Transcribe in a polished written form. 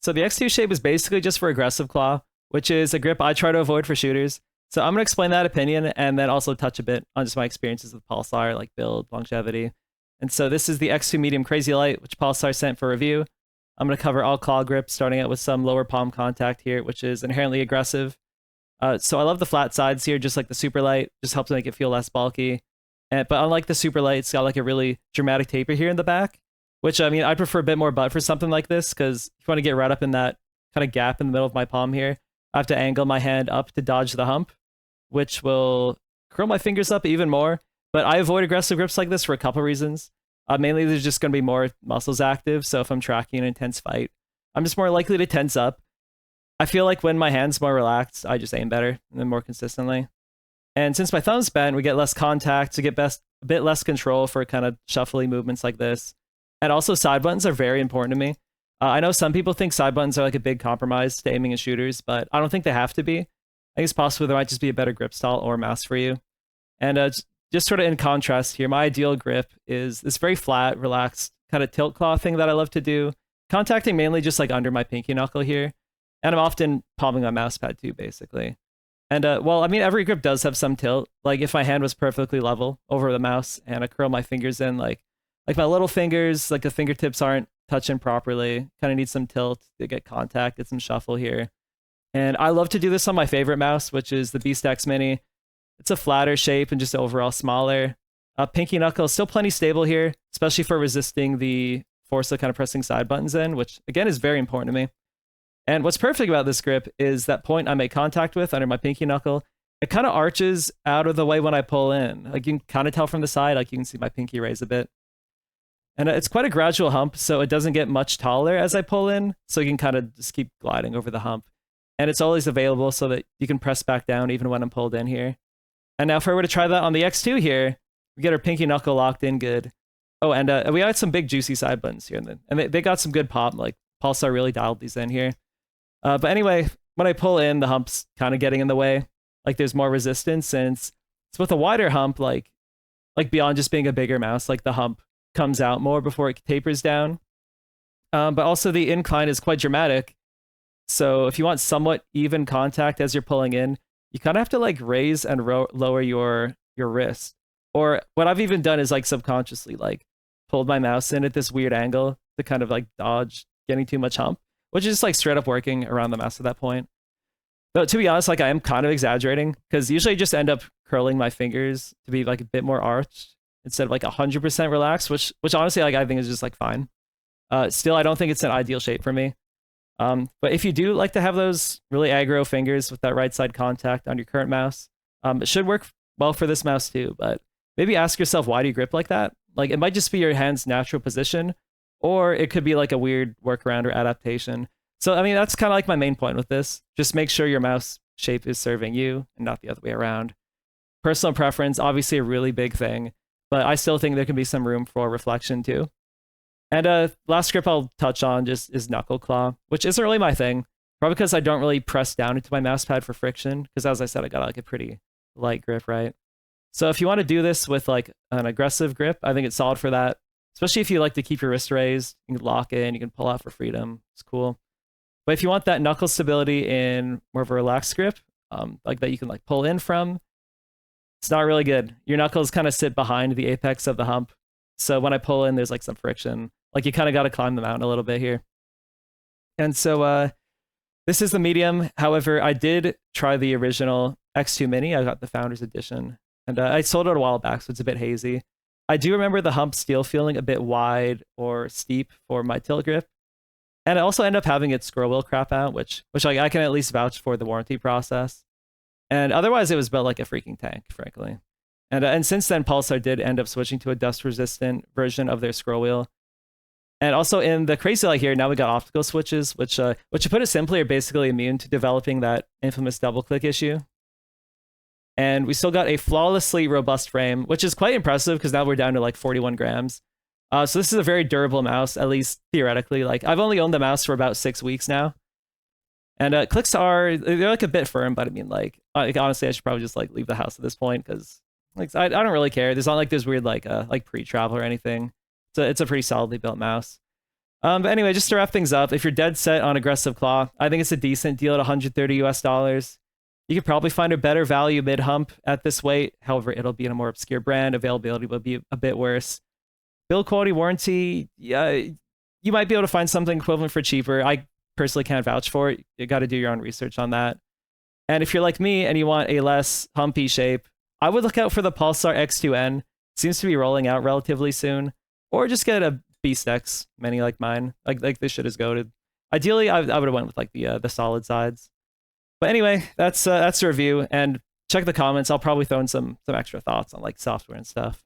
So the X2 shape is basically just for aggressive claw, which is a grip I try to avoid for shooters. So I'm going to explain that opinion and then also touch a bit on just my experiences with Pulsar, like build, longevity. And so this is the X2 medium Crazylight, which Pulsar sent for review. I'm going to cover all claw grips, starting out with some lower palm contact here, which is inherently aggressive. So I love the flat sides here, just like the super light, just helps make it feel less bulky. But unlike the super light, it's got like a really dramatic taper here in the back, which I mean, I'd prefer a bit more butt for something like this, because if you want to get right up in that kind of gap in the middle of my palm here, I have to angle my hand up to dodge the hump, which will curl my fingers up even more. But I avoid aggressive grips like this for a couple reasons. Mainly, there's just going to be more muscles active, so if I'm tracking an intense fight, I'm just more likely to tense up. I feel like when my hand's more relaxed, I just aim better and more consistently. And since my thumb's bent, we get less contact, to get a bit less control for kind of shuffly movements like this. And also, side buttons are very important to me. I know some people think side buttons are like a big compromise to aiming in shooters, but I don't think they have to be. I think it's possible there might just be a better grip style or mouse for you. And just sort of in contrast here, my ideal grip is this very flat, relaxed kind of tilt claw thing that I love to do, contacting mainly just like under my pinky knuckle here. And I'm often palming my mouse pad too, basically. And well, I mean, every grip does have some tilt. Like if my hand was perfectly level over the mouse and I curl my fingers in, like my little fingers, like the fingertips aren't touching properly, kind of need some tilt to get contact, get some shuffle here. And I love to do this on my favorite mouse, which is the Beast X Mini. It's a flatter shape and just overall smaller. Pinky knuckle is still plenty stable here, especially for resisting the force of kind of pressing side buttons in, which again is very important to me. And what's perfect about this grip is that point I make contact with under my pinky knuckle, it kind of arches out of the way when I pull in. Like you can kind of tell from the side, like you can see my pinky raise a bit. And it's quite a gradual hump, so it doesn't get much taller as I pull in, so you can kind of just keep gliding over the hump. And it's always available so that you can press back down even when I'm pulled in here. And now if I were to try that on the X2 here, we get our pinky knuckle locked in good. Oh, and we got some big juicy side buttons here. And they got some good pop, like Pulsar really dialed these in here. But anyway, when I pull in, the hump's kind of getting in the way. Like there's more resistance, and it's with a wider hump, like beyond just being a bigger mouse, like the hump comes out more before it tapers down. But also the incline is quite dramatic. So if you want somewhat even contact as you're pulling in, you kind of have to like raise and lower your wrist. Or what I've even done is like subconsciously like pulled my mouse in at this weird angle to kind of like dodge getting too much hump, which is just like straight up working around the mouse at that point. But to be honest, like I am kind of exaggerating, because usually I just end up curling my fingers to be like a bit more arched instead of like 100% relaxed, which honestly like I think is just like fine. Still, I don't think it's an ideal shape for me. But if you do like to have those really aggro fingers with that right side contact on your current mouse, it should work well for this mouse too. But maybe ask yourself, why do you grip like that? Like it might just be your hand's natural position, or it could be like a weird workaround or adaptation. So, I mean, that's kind of like my main point with this. Just make sure your mouse shape is serving you and not the other way around. Personal preference, obviously a really big thing, but I still think there can be some room for reflection too. And last grip I'll touch on just is knuckle claw, which isn't really my thing. Probably because I don't really press down into my mouse pad for friction, because as I said, I got like a pretty light grip, right? So if you want to do this with like an aggressive grip, I think it's solid for that. Especially if you like to keep your wrist raised, you can lock in, you can pull out for freedom. It's cool. But if you want that knuckle stability in more of a relaxed grip, like that you can like pull in from, it's not really good. Your knuckles kind of sit behind the apex of the hump. So when I pull in, there's like some friction. Like you kind of got to climb the mountain a little bit here. And so this is the medium. However, I did try the original X2 Mini. I got the Founders Edition. And I sold it a while back, so it's a bit hazy. I do remember the hump still feeling a bit wide or steep for my tilt grip. And I also end up having its scroll wheel crap out, which like, I can at least vouch for the warranty process. And otherwise, it was built like a freaking tank, frankly. And since then, Pulsar did end up switching to a dust-resistant version of their scroll wheel. And also in the Crazylight here, now we got optical switches, which to put it simply, are basically immune to developing that infamous double-click issue. And we still got a flawlessly robust frame, which is quite impressive, because now we're down to like 41 grams. So this is a very durable mouse, at least theoretically. Like I've only owned the mouse for about 6 weeks now. And clicks they're like a bit firm, but I mean, like honestly, I should probably just like leave the house at this point, because like I don't really care. There's not like this weird like pre-travel or anything. So it's a pretty solidly built mouse. But anyway, just to wrap things up, if you're dead set on aggressive claw, I think it's a decent deal at 130 US dollars. You could probably find a better value mid hump at this weight. However, it'll be in a more obscure brand. Availability will be a bit worse. Build quality warranty, yeah, you might be able to find something equivalent for cheaper. I personally can't vouch for it. You got to do your own research on that. And if you're like me and you want a less humpy shape, I would look out for the Pulsar X2N. Seems to be rolling out relatively soon. Or just get a Beast X mini like mine. Like this shit is goated. Ideally, I would have went with like the solid sides. But anyway, that's the review. And check the comments. I'll probably throw in some extra thoughts on like software and stuff.